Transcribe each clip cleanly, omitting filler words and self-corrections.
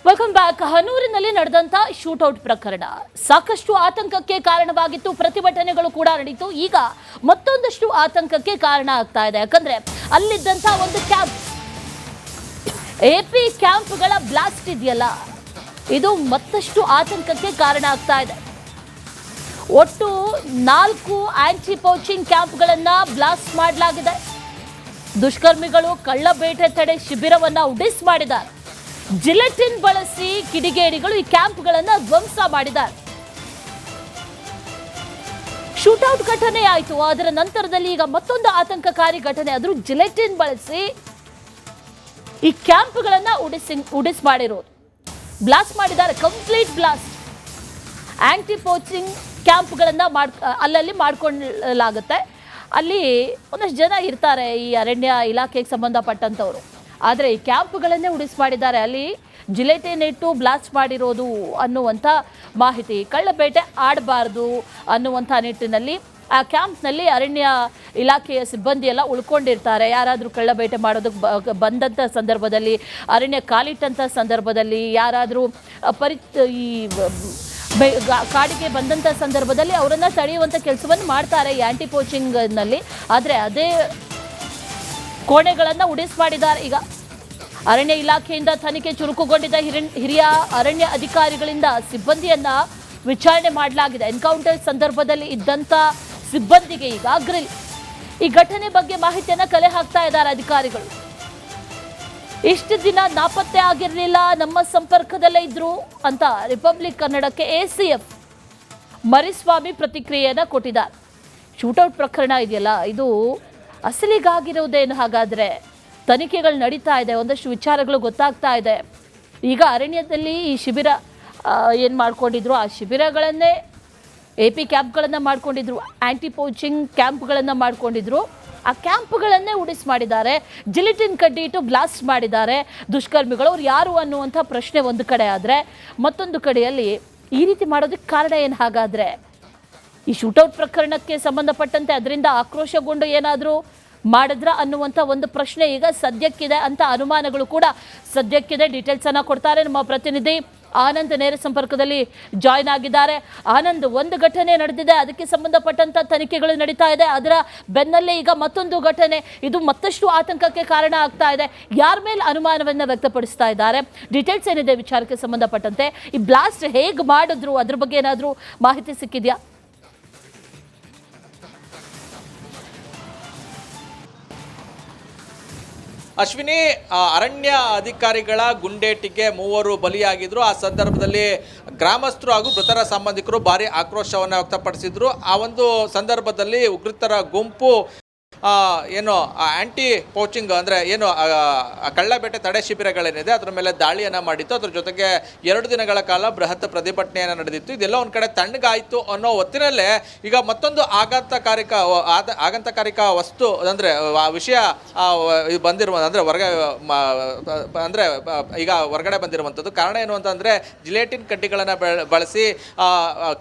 Welcome back. ಹನೂರಿನಲ್ಲಿ ನಡೆದಂತ shootout ಪ್ರಕರಣ ಸಾಕಷ್ಟು ಆತಂಕಕ್ಕೆ ಕಾರಣವಾಗಿತ್ತು. ಪ್ರತಿಭಟನೆಗಳು ಕೂಡ ನಡೆಯಿತು. ಈಗ ಮತ್ತೊಂದಷ್ಟು ಆತಂಕಕ್ಕೆ ಕಾರಣ ಆಗ್ತಾ ಇದೆ. ಯಾಕಂದ್ರೆ ಅಲ್ಲಿದ್ದಂತ ಒಂದು ಕ್ಯಾಂಪ್, ಎಪಿ ಕ್ಯಾಂಪ್ಗಳ ಬ್ಲಾಸ್ಟ್ ಇದೆಯಲ್ಲ, ಇದು ಮತ್ತಷ್ಟು ಆತಂಕಕ್ಕೆ ಕಾರಣ ಆಗ್ತಾ ಇದೆ. ಒಟ್ಟು 4 ಆಂಟಿ ಪೋಚಿಂಗ್ ಕ್ಯಾಂಪ್ಗಳನ್ನ ಬ್ಲಾಸ್ಟ್ ಮಾಡಲಾಗಿದೆ. ದುಷ್ಕರ್ಮಿಗಳು ಕಳ್ಳ ಬೇಟೆ ತಡೆ ಶಿಬಿರವನ್ನ ಉಡಿಸ್ ಮಾಡಿದ್ದಾರೆ. ಜಿಲೆಟಿನ್ ಬಳಸಿ ಕಿಡಿಗೇಡಿಗಳು ಈ ಕ್ಯಾಂಪ್ಗಳನ್ನ ಧ್ವಂಸ ಮಾಡಿದ್ದಾರೆ. ಶೂಟೌಟ್ ಘಟನೆ ಆಯಿತು. ಅದರ ನಂತರದಲ್ಲಿ ಈಗ ಮತ್ತೊಂದು ಆತಂಕಕಾರಿ ಘಟನೆ. ಆದ್ರೂ ಜಿಲೆಟಿನ್ ಬಳಸಿ ಈ ಕ್ಯಾಂಪ್ಗಳನ್ನ ಉಡಿಸ್ ಮಾಡಿರೋದು, ಬ್ಲಾಸ್ಟ್ ಮಾಡಿದ್ದಾರೆ. Complete blast. ಆಂಟಿ ಪೋಚಿಂಗ್ ಕ್ಯಾಂಪ್ಗಳನ್ನ ಅಲ್ಲಲ್ಲಿ ಮಾಡ್ಕೊಳ್ಳಲಾಗುತ್ತೆ. ಅಲ್ಲಿ ಒಂದಷ್ಟು ಜನ ಇರ್ತಾರೆ, ಈ ಅರಣ್ಯ ಇಲಾಖೆಗೆ ಸಂಬಂಧಪಟ್ಟಂಥವ್ರು. ಆದರೆ ಈ ಕ್ಯಾಂಪ್ಗಳನ್ನೇ ಉಡಿಸ್ ಮಾಡಿದ್ದಾರೆ. ಅಲ್ಲಿ ಜಿಲೆಟಿನ್ ಇಟ್ಟು ಬ್ಲಾಸ್ಟ್ ಮಾಡಿರೋದು ಅನ್ನುವಂಥ ಮಾಹಿತಿ. ಕಳ್ಳಬೇಟೆ ಆಡಬಾರ್ದು ಅನ್ನುವಂಥ ನಿಟ್ಟಿನಲ್ಲಿ ಆ ಕ್ಯಾಂಪ್ನಲ್ಲಿ ಅರಣ್ಯ ಇಲಾಖೆಯ ಸಿಬ್ಬಂದಿ ಎಲ್ಲ ಉಳ್ಕೊಂಡಿರ್ತಾರೆ. ಯಾರಾದರೂ ಕಳ್ಳಬೇಟೆ ಮಾಡೋದಕ್ಕೆ ಬಂದಂಥ ಸಂದರ್ಭದಲ್ಲಿ, ಅರಣ್ಯ ಕಾಲಿಟ್ಟಂಥ ಸಂದರ್ಭದಲ್ಲಿ, ಯಾರಾದರೂ ಈ ಕಾಡಿಗೆ ಬಂದಂಥ ಸಂದರ್ಭದಲ್ಲಿ ಅವರನ್ನು ತಡೆಯುವಂಥ ಕೆಲಸವನ್ನು ಮಾಡ್ತಾರೆ ಈ ಆಂಟಿ ಪೋಚಿಂಗ್ನಲ್ಲಿ. ಆದರೆ ಅದೇ ಕೋಣೆಗಳನ್ನು ಉಡಿಸ್ ಮಾಡಿದ್ದಾರೆ. ಈಗ ಅರಣ್ಯ ಇಲಾಖೆಯಿಂದ ತನಿಖೆ ಚುರುಕುಗೊಂಡಿದ್ದ ಹಿರಿಯ ಅರಣ್ಯ ಅಧಿಕಾರಿಗಳಿಂದ ಸಿಬ್ಬಂದಿಯನ್ನ ವಿಚಾರಣೆ ಮಾಡಲಾಗಿದೆ. ಎನ್ಕೌಂಟರ್ ಸಂದರ್ಭದಲ್ಲಿ ಇದ್ದಂಥ ಸಿಬ್ಬಂದಿಗೆ ಈಗ ಗ್ರಿಲ್. ಈ ಘಟನೆ ಬಗ್ಗೆ ಮಾಹಿತಿಯನ್ನ ಕಲೆ ಹಾಕ್ತಾ ಇದ್ದಾರೆ ಅಧಿಕಾರಿಗಳು. ಇಷ್ಟು ದಿನ ನಾಪತ್ತೆ ಆಗಿರಲಿಲ್ಲ, ನಮ್ಮ ಸಂಪರ್ಕದಲ್ಲೇ ಇದ್ರು ಅಂತ ರಿಪಬ್ಲಿಕ್ ಕನ್ನಡಕ್ಕೆ ಎಸಿಎಫ್ ಮರಿಸ್ವಾಮಿ ಪ್ರತಿಕ್ರಿಯೆಯನ್ನ ಕೊಟ್ಟಿದ್ದಾರೆ. ಶೂಟೌಟ್ ಪ್ರಕರಣ ಇದೆಯಲ್ಲ, ಇದು ಅಸಲಿಗಾಗಿರೋದೇನು? ಹಾಗಾದರೆ ತನಿಖೆಗಳು ನಡೀತಾ ಇದೆ, ಒಂದಷ್ಟು ವಿಚಾರಗಳು ಗೊತ್ತಾಗ್ತಾ ಇದೆ. ಈಗ ಅರಣ್ಯದಲ್ಲಿ ಈ ಶಿಬಿರ ಏನು ಮಾಡ್ಕೊಂಡಿದ್ರು, ಆ ಶಿಬಿರಗಳನ್ನೇ ಎಪಿ ಕ್ಯಾಂಪ್ಗಳನ್ನು ಮಾಡ್ಕೊಂಡಿದ್ರು, ಆಂಟಿ ಪೋಚಿಂಗ್ ಕ್ಯಾಂಪ್ಗಳನ್ನು ಮಾಡ್ಕೊಂಡಿದ್ರು. ಆ ಕ್ಯಾಂಪ್ಗಳನ್ನೇ ಉಡಿಸ್ ಮಾಡಿದ್ದಾರೆ. ಜಿಲೆಟಿನ್ ಕಡ್ಡಿ ಇಟ್ಟು ಬ್ಲಾಸ್ಟ್ ಮಾಡಿದ್ದಾರೆ ದುಷ್ಕರ್ಮಿಗಳು. ಅವ್ರು ಯಾರು ಅನ್ನುವಂಥ ಪ್ರಶ್ನೆ ಒಂದು ಕಡೆ ಆದರೆ, ಮತ್ತೊಂದು ಕಡೆಯಲ್ಲಿ ಈ ರೀತಿ ಮಾಡೋದಕ್ಕೆ ಕಾರಣ ಏನು? ಹಾಗಾದರೆ ಈ ಶೂಟೌಟ್ ಪ್ರಕರಣಕ್ಕೆ ಸಂಬಂಧಪಟ್ಟಂತೆ ಅದರಿಂದ ಆಕ್ರೋಶಗೊಂಡು ಏನಾದರೂ ಮಾಡಿದ್ರ ಅನ್ನುವಂಥ ಒಂದು ಪ್ರಶ್ನೆ ಈಗ ಸದ್ಯಕ್ಕಿದೆ ಅಂತ ಅನುಮಾನಗಳು ಕೂಡ ಸದ್ಯಕ್ಕಿದೆ. ಡೀಟೇಲ್ಸನ್ನು ಕೊಡ್ತಾರೆ ನಮ್ಮ ಪ್ರತಿನಿಧಿ ಆನಂದ್. ನೇರ ಸಂಪರ್ಕದಲ್ಲಿ ಜಾಯ್ನ್ ಆಗಿದ್ದಾರೆ. ಆನಂದ್, ಒಂದು ಘಟನೆ ನಡೆದಿದೆ, ಅದಕ್ಕೆ ಸಂಬಂಧಪಟ್ಟಂಥ ತನಿಖೆಗಳು ನಡೀತಾ ಇದೆ. ಅದರ ಬೆನ್ನಲ್ಲೇ ಈಗ ಮತ್ತೊಂದು ಘಟನೆ, ಇದು ಮತ್ತಷ್ಟು ಆತಂಕಕ್ಕೆ ಕಾರಣ ಆಗ್ತಾ ಇದೆ. ಯಾರ ಮೇಲೆ ಅನುಮಾನವನ್ನು ವ್ಯಕ್ತಪಡಿಸ್ತಾ ಇದ್ದಾರೆ? ಡೀಟೇಲ್ಸ್ ಏನಿದೆ ವಿಚಾರಕ್ಕೆ ಸಂಬಂಧಪಟ್ಟಂತೆ? ಈ ಬ್ಲಾಸ್ಟ್ ಹೇಗೆ ಮಾಡಿದ್ರು, ಅದ್ರ ಬಗ್ಗೆ ಏನಾದರೂ ಮಾಹಿತಿ ಸಿಕ್ಕಿದೆಯಾ? ಅಶ್ವಿನಿ, ಅರಣ್ಯ ಅಧಿಕಾರಿಗಳ ಗುಂಡೇಟಿಗೆ 3 ಬಲಿಯಾಗಿದ್ರು. ಆ ಸಂದರ್ಭದಲ್ಲಿ ಗ್ರಾಮಸ್ಥರು ಹಾಗೂ ಮೃತರ ಸಂಬಂಧಿಕರು ಭಾರಿ ಆಕ್ರೋಶವನ್ನು ವ್ಯಕ್ತಪಡಿಸಿದ್ರು. ಆ ಒಂದು ಸಂದರ್ಭದಲ್ಲಿ ಉಗ್ರತರ ಗುಂಪು ಏನು ಆಂಟಿ ಪೋಚಿಂಗ್ ಅಂದರೆ ಏನು ಕಳ್ಳಬೇಟೆ ತಡೆ ಶಿಬಿರಗಳೇನಿದೆ ಅದರ ಮೇಲೆ ದಾಳಿಯನ್ನು ಮಾಡಿತ್ತು. ಅದ್ರ ಜೊತೆಗೆ 2 ದಿನಗಳ ಕಾಲ ಬೃಹತ್ ಪ್ರತಿಭಟನೆಯನ್ನು ನಡೆದಿತ್ತು. ಇದೆಲ್ಲ ಒಂದು ಕಡೆ ತಣ್ಣಗಾಯಿತು ಅನ್ನೋ ಹೊತ್ತಿನಲ್ಲೇ ಈಗ ಮತ್ತೊಂದು ಆಘಾತಕಾರಿಕ ವಸ್ತು ಅಂದರೆ ಆ ವಿಷಯ ಬಂದಿರುವ ಅಂದರೆ ಈಗ ಹೊರಗಡೆ ಬಂದಿರುವಂಥದ್ದು. ಕಾರಣ ಏನು ಅಂತಂದರೆ ಜಿಲೆಟಿನ್ ಕಡ್ಡಿಗಳನ್ನು ಬಳಸಿ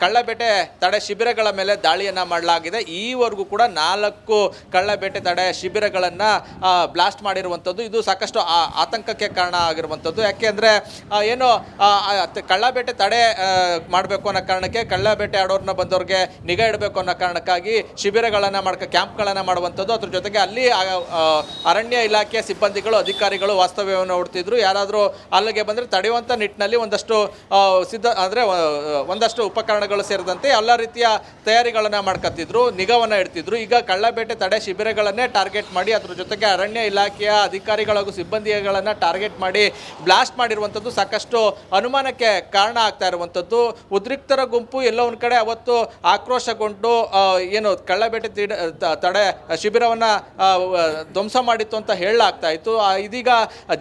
ಕಳ್ಳಬೇಟೆ ತಡೆ ಶಿಬಿರಗಳ ಮೇಲೆ ದಾಳಿಯನ್ನು ಮಾಡಲಾಗಿದೆ. ಈವರೆಗೂ ಕೂಡ 4 ಕಳ್ಳಬೇಟೆ ತಡೆ ಶಿಬಿರಗಳನ್ನು ಬ್ಲಾಸ್ಟ್ ಮಾಡಿರುವಂಥದ್ದು. ಇದು ಸಾಕಷ್ಟು ಆತಂಕಕ್ಕೆ ಕಾರಣ ಆಗಿರುವಂಥದ್ದು. ಯಾಕೆಂದರೆ ಏನು ಕಳ್ಳಬೇಟೆ ತಡೆ ಮಾಡಬೇಕು ಅನ್ನೋ ಕಾರಣಕ್ಕೆ, ಕಳ್ಳಬೇಟೆ ಆಡೋರನ್ನ ಬಂದವ್ರಿಗೆ ನಿಗಾ ಇಡಬೇಕು ಅನ್ನೋ ಕಾರಣಕ್ಕಾಗಿ ಶಿಬಿರಗಳನ್ನು ಕ್ಯಾಂಪ್ಗಳನ್ನು ಮಾಡುವಂಥದ್ದು. ಅದ್ರ ಜೊತೆಗೆ ಅಲ್ಲಿ ಅರಣ್ಯ ಇಲಾಖೆಯ ಸಿಬ್ಬಂದಿಗಳು, ಅಧಿಕಾರಿಗಳು ವಾಸ್ತವ್ಯವನ್ನು ಹೂಡ್ತಿದ್ರು. ಯಾರಾದರೂ ಅಲ್ಲಿಗೆ ಬಂದರೆ ತಡೆಯುವಂಥ ನಿಟ್ಟಿನಲ್ಲಿ ಒಂದಷ್ಟು ಉಪಕರಣಗಳು ಸೇರಿದಂತೆ ಎಲ್ಲ ರೀತಿಯ ತಯಾರಿಗಳನ್ನು ಮಾಡ್ಕೊತಿದ್ರು, ನಿಗಾವನ್ನು ಇಡ್ತಿದ್ರು. ಈಗ ಕಳ್ಳಬೇಟೆ ತಡೆ ಶಿಬಿರಗಳನ್ನೇ ಟಾರ್ಗೆಟ್ ಮಾಡಿ, ಅದ್ರ ಜೊತೆಗೆ ಅರಣ್ಯ ಇಲಾಖೆಯ ಅಧಿಕಾರಿಗಳು ಹಾಗೂ ಸಿಬ್ಬಂದಿಗಳನ್ನು ಟಾರ್ಗೆಟ್ ಮಾಡಿ ಬ್ಲಾಸ್ಟ್ ಮಾಡಿರುವಂಥದ್ದು ಸಾಕಷ್ಟು ಅನುಮಾನಕ್ಕೆ ಕಾರಣ ಆಗ್ತಾ ಇರುವಂಥದ್ದು. ಉದ್ರಿಕ್ತರ ಗುಂಪು ಎಲ್ಲೋ ಒಂದು ಕಡೆ ಅವತ್ತು ಆಕ್ರೋಶಗೊಂಡು ಏನು ಕಳ್ಳಬೇಟೆ ತಡೆ ಶಿಬಿರವನ್ನು ಧ್ವಂಸ ಮಾಡಿತ್ತು ಅಂತ ಹೇಳಲಾಗ್ತಾ ಇತ್ತು. ಇದೀಗ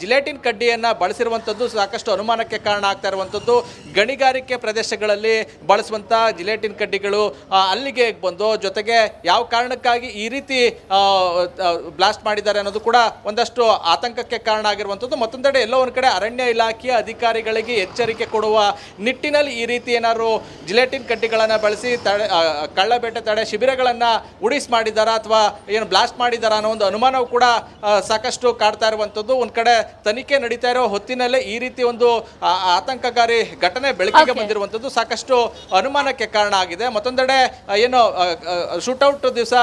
ಜಿಲೆಟಿನ್ ಕಡ್ಡಿಯನ್ನು ಬಳಸಿರುವಂಥದ್ದು ಸಾಕಷ್ಟು ಅನುಮಾನಕ್ಕೆ ಕಾರಣ ಆಗ್ತಾ ಇರುವಂಥದ್ದು. ಗಣಿಗಾರಿಕೆ ಪ್ರದೇಶಗಳಲ್ಲಿ ಬಳಸುವಂಥ ಜಿಲೆಟಿನ್ ಕಡ್ಡಿಗಳು ಅಲ್ಲಿಗೆ ಬಂದು, ಜೊತೆಗೆ ಯಾವ ಕಾರಣಕ್ಕಾಗಿ ಈ ರೀತಿ ಬ್ಲಾಸ್ಟ್ ಮಾಡಿದ್ದಾರೆ ಅನ್ನೋದು ಕೂಡ ಒಂದಷ್ಟು ಆತಂಕಕ್ಕೆ ಕಾರಣ ಆಗಿರುವಂಥದ್ದು. ಮತ್ತೊಂದೆಡೆ ಎಲ್ಲೋ ಒಂದು ಕಡೆ ಅರಣ್ಯ ಇಲಾಖೆಯ ಅಧಿಕಾರಿಗಳಿಗೆ ಎಚ್ಚರಿಕೆ ಕೊಡುವ ನಿಟ್ಟಿನಲ್ಲಿ ಈ ರೀತಿ ಏನಾದ್ರು ಜಿಲೆಟಿನ್ ಕಡ್ಡಿಗಳನ್ನು ಬಳಸಿ ಕಳ್ಳಬೇಟೆ ತಡೆ ಶಿಬಿರಗಳನ್ನು ಉಡಿಸ್ ಮಾಡಿದ್ದಾರಾ ಅಥವಾ ಏನು ಬ್ಲಾಸ್ಟ್ ಮಾಡಿದ್ದಾರಾ ಅನ್ನೋ ಒಂದು ಅನುಮಾನವು ಕೂಡ ಸಾಕಷ್ಟು ಕಾಡ್ತಾ ಇರುವಂಥದ್ದು. ಒಂದು ಕಡೆ ತನಿಖೆ ನಡೀತಾ ಇರೋ ಹೊತ್ತಿನಲ್ಲೇ ಈ ರೀತಿ ಒಂದು ಆತಂಕಕಾರಿ ಘಟನೆ ಬೆಳಕಿಗೆ ಬಂದಿರುವಂಥದ್ದು ಸಾಕಷ್ಟು ಅನುಮಾನಕ್ಕೆ ಕಾರಣ ಆಗಿದೆ. ಮತ್ತೊಂದೆಡೆ ಏನು ಶೂಟೌಟ್ ದಿವಸ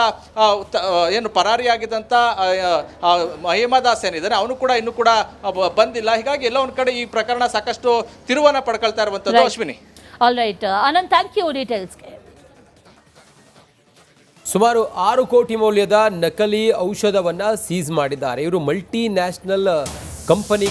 ಏನು ಪರಾರಿಯಾಗಿದ್ದಂಥ ಮಹಿಮಾದಾಸ್ ಏನಿದ್ದಾನೆ ಅವನು ಕೂಡ ಇನ್ನೂ ಕೂಡ ಬಂದಿಲ್ಲ. ಹೀಗಾಗಿ ಎಲ್ಲ ಒಂದು ಕಡೆ ಈ ಪ್ರಕರಣ ಸಾಕಷ್ಟು ತಿರುವನ್ನ ಪಡ್ಕೊಳ್ತಾ ಇರುವಂಥದ್ದು. Ashwini, all right Anand, thank you ಡೀಟೇಲ್ಸ್ಗೆ. ಸುಮಾರು 6 ಕೋಟಿ ಮೌಲ್ಯದ ನಕಲಿ ಔಷಧವನ್ನ ಸೀಸ್ ಮಾಡಿದ್ದಾರೆ. ಇವರು ಮಲ್ಟಿ ನ್ಯಾಷನಲ್ ಕಂಪನಿ